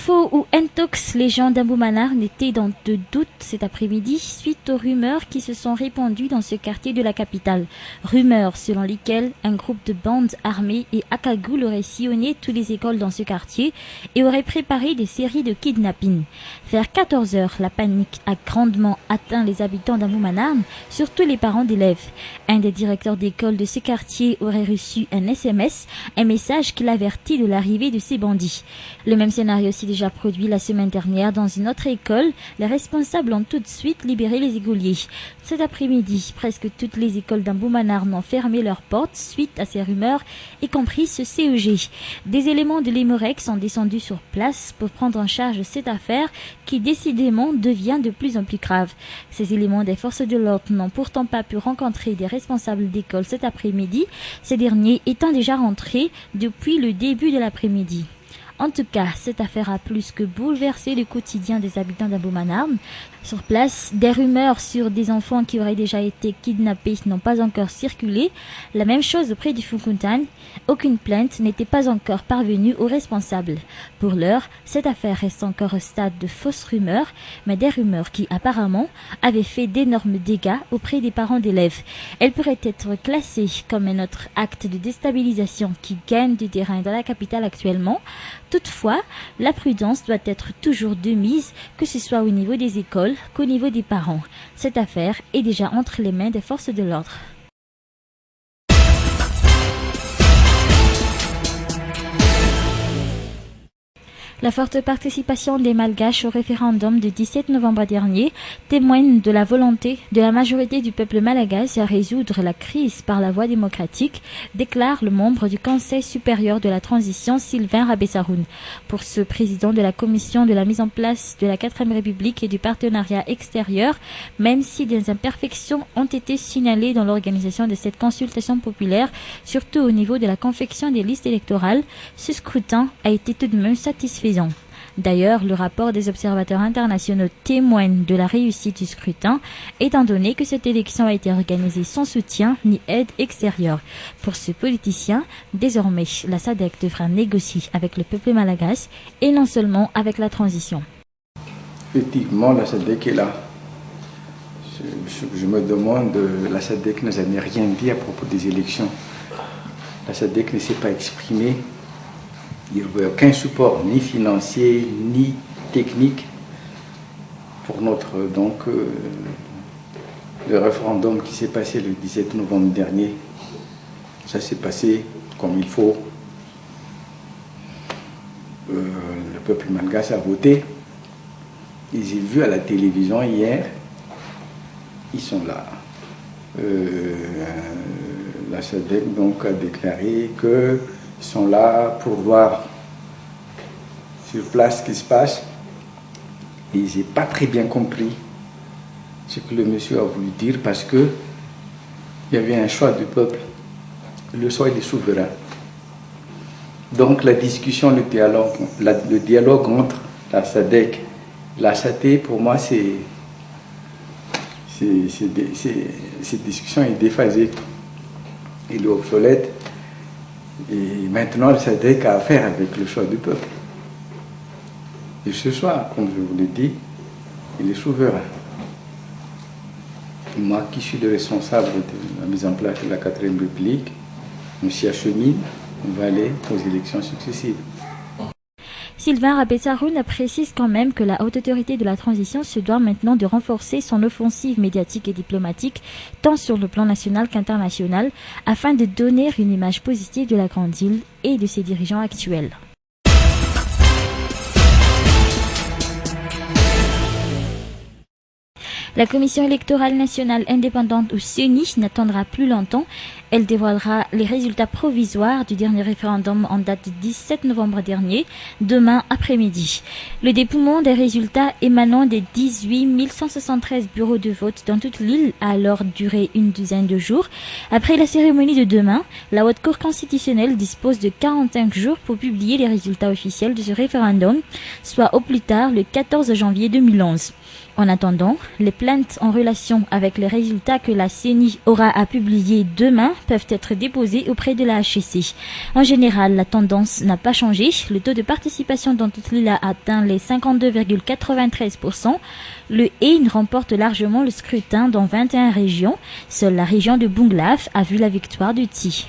Info ou Intox, les gens d'Aboumanar n'étaient dans de doute cet après-midi suite aux rumeurs qui se sont répandues dans ce quartier de la capitale. Rumeurs selon lesquelles un groupe de bandes armées et à cagoule aurait sillonné toutes les écoles dans ce quartier et aurait préparé des séries de kidnapping. Vers 14 heures, la panique a grandement atteint les habitants d'Aboumanar, surtout les parents d'élèves. Un des directeurs d'école de ce quartier aurait reçu un SMS, un message qui l'avertit de l'arrivée de ces bandits. Le même scénario s'est déjà produit la semaine dernière dans une autre école. Les responsables ont tout de suite libéré les écoliers. Cet après-midi, presque toutes les écoles d'Aboumanar ont fermé leurs portes suite à ces rumeurs, y compris ce CEG. Des éléments de l'Emorec sont descendus sur place pour prendre en charge cette affaire qui décidément devient de plus en plus grave. Ces éléments des forces de l'ordre n'ont pourtant pas pu rencontrer des responsables d'école cet après-midi, ces derniers étant déjà rentrés depuis le début de l'après-midi. En tout cas, cette affaire a plus que bouleversé le quotidien des habitants d'Aboumanar. Sur place, des rumeurs sur des enfants qui auraient déjà été kidnappés n'ont pas encore circulé. La même chose auprès du Foukontane. Aucune plainte n'était pas encore parvenue aux responsables. Pour l'heure, cette affaire reste encore au stade de fausses rumeurs, mais des rumeurs qui apparemment avaient fait d'énormes dégâts auprès des parents d'élèves. Elle pourrait être classée comme un autre acte de déstabilisation qui gagne du terrain dans la capitale actuellement. Toutefois, la prudence doit être toujours de mise, que ce soit au niveau des écoles qu'au niveau des parents. Cette affaire est déjà entre les mains des forces de l'ordre. La forte participation des Malgaches au référendum du 17 novembre dernier témoigne de la volonté de la majorité du peuple malgache à résoudre la crise par la voie démocratique, déclare le membre du Conseil supérieur de la transition Sylvain Rabessaroun. Pour ce président de la commission de la mise en place de la 4e République et du partenariat extérieur, même si des imperfections ont été signalées dans l'organisation de cette consultation populaire, surtout au niveau de la confection des listes électorales, ce scrutin a été tout de même satisfaisant. D'ailleurs, le rapport des observateurs internationaux témoigne de la réussite du scrutin, étant donné que cette élection a été organisée sans soutien ni aide extérieure. Pour ce politicien, désormais, la SADC devra négocier avec le peuple malgache et non seulement avec la transition. Effectivement, la SADC est là. Je me demande, la SADC n'a jamais rien dit à propos des élections. La SADC ne s'est pas exprimée. Il n'y avait aucun support, ni financier, ni technique, pour le référendum qui s'est passé le 17 novembre dernier. Ça s'est passé comme il faut. Le peuple malgache a voté. Ils ont vu à la télévision hier. Ils sont là. La SADC donc a déclaré que ils sont là pour voir sur place ce qui se passe. Et ils n'ont pas très bien compris ce que le monsieur a voulu dire parce que il y avait un choix du peuple. Le choix est souverain. Donc la discussion, le dialogue entre la SADC et la SAT, pour moi, cette discussion est déphasée. Elle est obsolète. Et maintenant, le SADC a affaire avec le choix du peuple. Et ce soir, comme je vous l'ai dit, il est souverain. Moi qui suis le responsable de la mise en place de la 4e République, on s'y achemine, on va aller aux élections successives. Sylvain Rabessaroun précise quand même que la haute autorité de la transition se doit maintenant de renforcer son offensive médiatique et diplomatique, tant sur le plan national qu'international, afin de donner une image positive de la Grande Île et de ses dirigeants actuels. La Commission électorale nationale indépendante ou CENI n'attendra plus longtemps. Elle dévoilera les résultats provisoires du dernier référendum en date du 17 novembre dernier, demain après-midi. Le dépouillement des résultats émanant des 18 173 bureaux de vote dans toute l'île a alors duré une douzaine de jours. Après la cérémonie de demain, la Haute Cour constitutionnelle dispose de 45 jours pour publier les résultats officiels de ce référendum, soit au plus tard le 14 janvier 2011. En attendant, les plaintes en relation avec les résultats que la CENI aura à publier demain peuvent être déposées auprès de la HCC. En général, la tendance n'a pas changé. Le taux de participation dans toute l'île a atteint les 52,93%. Le Haine remporte largement le scrutin dans 21 régions. Seule la région de Bunglav a vu la victoire du Ti.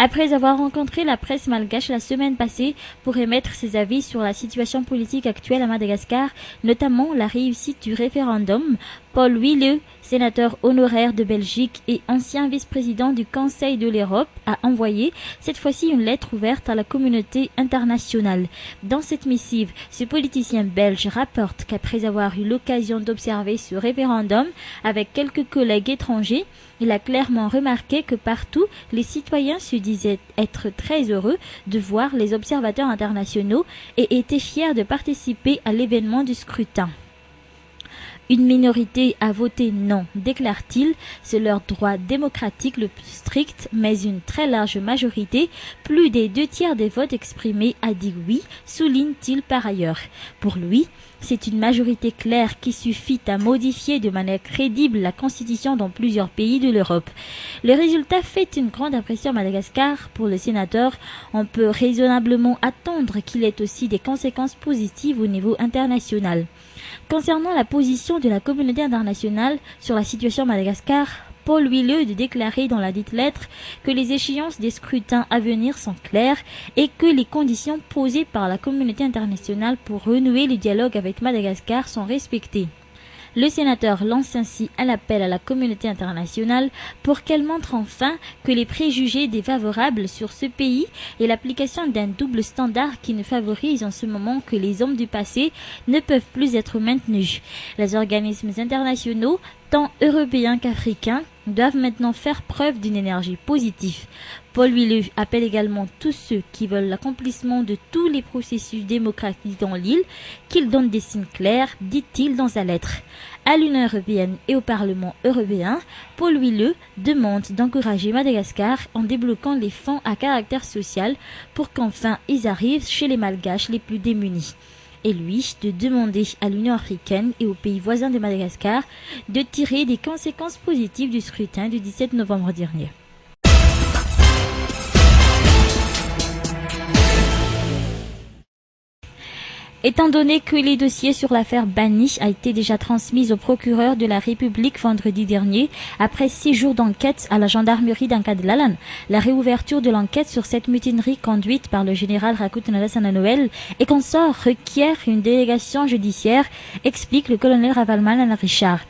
Après avoir rencontré la presse malgache la semaine passée pour émettre ses avis sur la situation politique actuelle à Madagascar, notamment la réussite du référendum, Paul Wille, sénateur honoraire de Belgique et ancien vice-président du Conseil de l'Europe, a envoyé cette fois-ci une lettre ouverte à la communauté internationale. Dans cette missive, ce politicien belge rapporte qu'après avoir eu l'occasion d'observer ce référendum avec quelques collègues étrangers, il a clairement remarqué que partout, les citoyens se disaient être très heureux de voir les observateurs internationaux et étaient fiers de participer à l'événement du scrutin. Une minorité a voté non, déclare-t-il, c'est leur droit démocratique le plus strict, mais une très large majorité, plus des 2/3 des votes exprimés a dit oui, souligne-t-il par ailleurs. Pour lui, c'est une majorité claire qui suffit à modifier de manière crédible la constitution dans plusieurs pays de l'Europe. Le résultat fait une grande impression à Madagascar. Pour le sénateur, on peut raisonnablement attendre qu'il ait aussi des conséquences positives au niveau international. Concernant la position de la communauté internationale sur la situation à Madagascar, Paul Wille de déclarer dans la dite lettre que les échéances des scrutins à venir sont claires et que les conditions posées par la communauté internationale pour renouer le dialogue avec Madagascar sont respectées. Le sénateur lance ainsi un appel à la communauté internationale pour qu'elle montre enfin que les préjugés défavorables sur ce pays et l'application d'un double standard qui ne favorise en ce moment que les hommes du passé ne peuvent plus être maintenus. Les organismes internationaux, tant européens qu'africains, doivent maintenant faire preuve d'une énergie positive. Paul Wille appelle également tous ceux qui veulent l'accomplissement de tous les processus démocratiques dans l'île qu'ils donnent des signes clairs, dit-il dans sa lettre. À l'Union européenne et au Parlement européen, Paul Wille demande d'encourager Madagascar en débloquant les fonds à caractère social pour qu'enfin ils arrivent chez les Malgaches les plus démunis. Et lui de demander à l'Union africaine et aux pays voisins de Madagascar de tirer des conséquences positives du scrutin du 17 novembre dernier. Étant donné que les dossiers sur l'affaire Bani a été déjà transmis au procureur de la République vendredi dernier, après 6 jours d'enquête à la gendarmerie d'Ankadlalan, la réouverture de l'enquête sur cette mutinerie conduite par le général Rakut Nalassana Noël et consort requiert une délégation judiciaire, explique le colonel Ravalman Richard.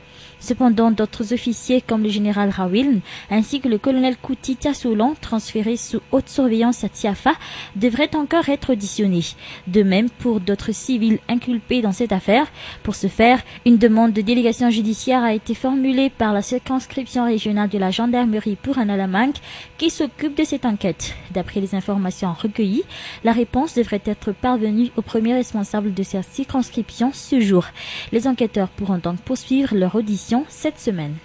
Cependant, d'autres officiers comme le général Rawil ainsi que le colonel Kouti Tiasoulan, transférés sous haute surveillance à Tiafa, devraient encore être auditionnés. De même pour d'autres civils inculpés dans cette affaire. Pour ce faire, une demande de délégation judiciaire a été formulée par la circonscription régionale de la gendarmerie pour Analamang qui s'occupe de cette enquête. D'après les informations recueillies, la réponse devrait être parvenue au premier responsable de cette circonscription ce jour. Les enquêteurs pourront donc poursuivre leur audition cette semaine.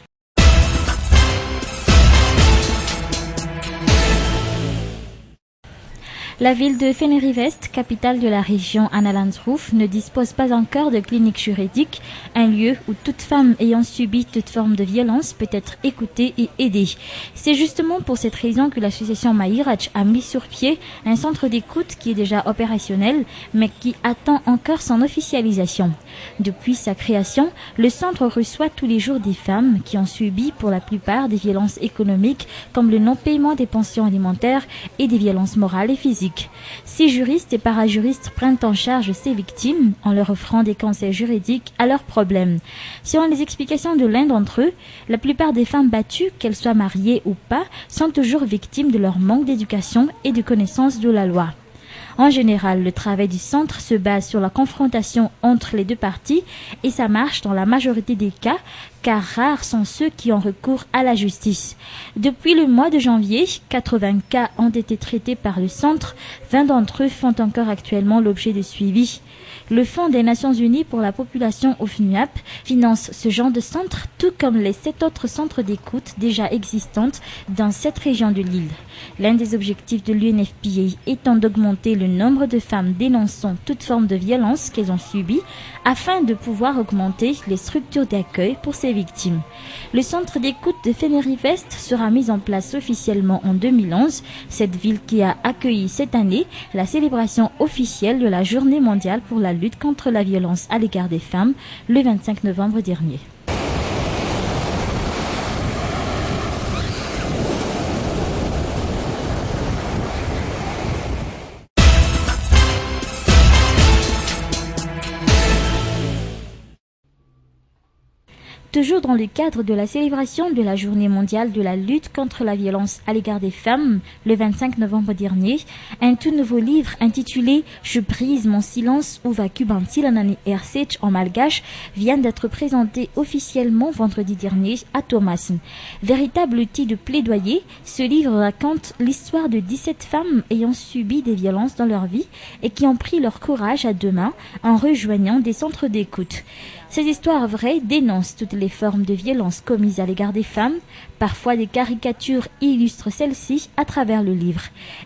La ville de Feneri-Vest, capitale de la région Analandsroof, ne dispose pas encore de clinique juridique, un lieu où toute femme ayant subi toute forme de violence peut être écoutée et aidée. C'est justement pour cette raison que l'association Maïrach a mis sur pied un centre d'écoute qui est déjà opérationnel, mais qui attend encore son officialisation. Depuis sa création, le centre reçoit tous les jours des femmes qui ont subi pour la plupart des violences économiques comme le non-paiement des pensions alimentaires et des violences morales et physiques. Ces juristes et parajuristes prennent en charge ces victimes en leur offrant des conseils juridiques à leurs problèmes. Selon les explications de l'un d'entre eux, la plupart des femmes battues, qu'elles soient mariées ou pas, sont toujours victimes de leur manque d'éducation et de connaissance de la loi. En général, le travail du centre se base sur la confrontation entre les deux parties et ça marche dans la majorité des cas car rares sont ceux qui ont recours à la justice. Depuis le mois de janvier, 80 cas ont été traités par le centre, 20 d'entre eux font encore actuellement l'objet de suivi. Le Fonds des Nations Unies pour la population au FNUAP finance ce genre de centre, tout comme les 7 autres centres d'écoute déjà existantes dans cette région de l'île. L'un des objectifs de l'UNFPA étant d'augmenter le nombre de femmes dénonçant toute forme de violence qu'elles ont subies, afin de pouvoir augmenter les structures d'accueil pour ces victimes. Le centre d'écoute de Fénérivest sera mis en place officiellement en 2011, cette ville qui a accueilli cette année la célébration officielle de la Journée mondiale pour la lutte contre la violence à l'égard des femmes, le 25 novembre dernier. Toujours dans le cadre de la célébration de la Journée mondiale de la lutte contre la violence à l'égard des femmes, le 25 novembre dernier, un tout nouveau livre intitulé « Je brise mon silence ou va Kubantilanani Ersech en malgache » vient d'être présenté officiellement vendredi dernier à Thomasin. Véritable outil de plaidoyer, ce livre raconte l'histoire de 17 femmes ayant subi des violences dans leur vie et qui ont pris leur courage à deux mains en rejoignant des centres d'écoute. Ces histoires vraies dénoncent toutes les formes de violence commises à l'égard des femmes. Parfois, des caricatures illustrent celles-ci à travers le livre.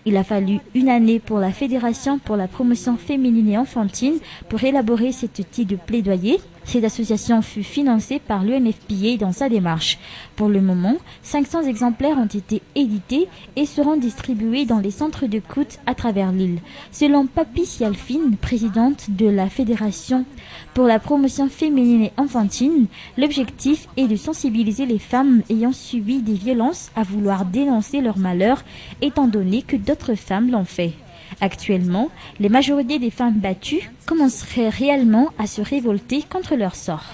Il a fallu une année pour la Fédération pour la promotion féminine et enfantine pour élaborer cet outil de plaidoyer. Cette association fut financée par l'UNFPA dans sa démarche. Pour le moment, 500 exemplaires ont été édités et seront distribués dans les centres d'écoute à travers l'île. Selon Papi Sialfine, présidente de la Fédération pour la promotion féminine et enfantine, l'objectif est de sensibiliser les femmes ayant subi des violences à vouloir dénoncer leur malheur, étant donné que d'autres femmes l'ont fait. Actuellement, les majorités des femmes battues commenceraient réellement à se révolter contre leur sort.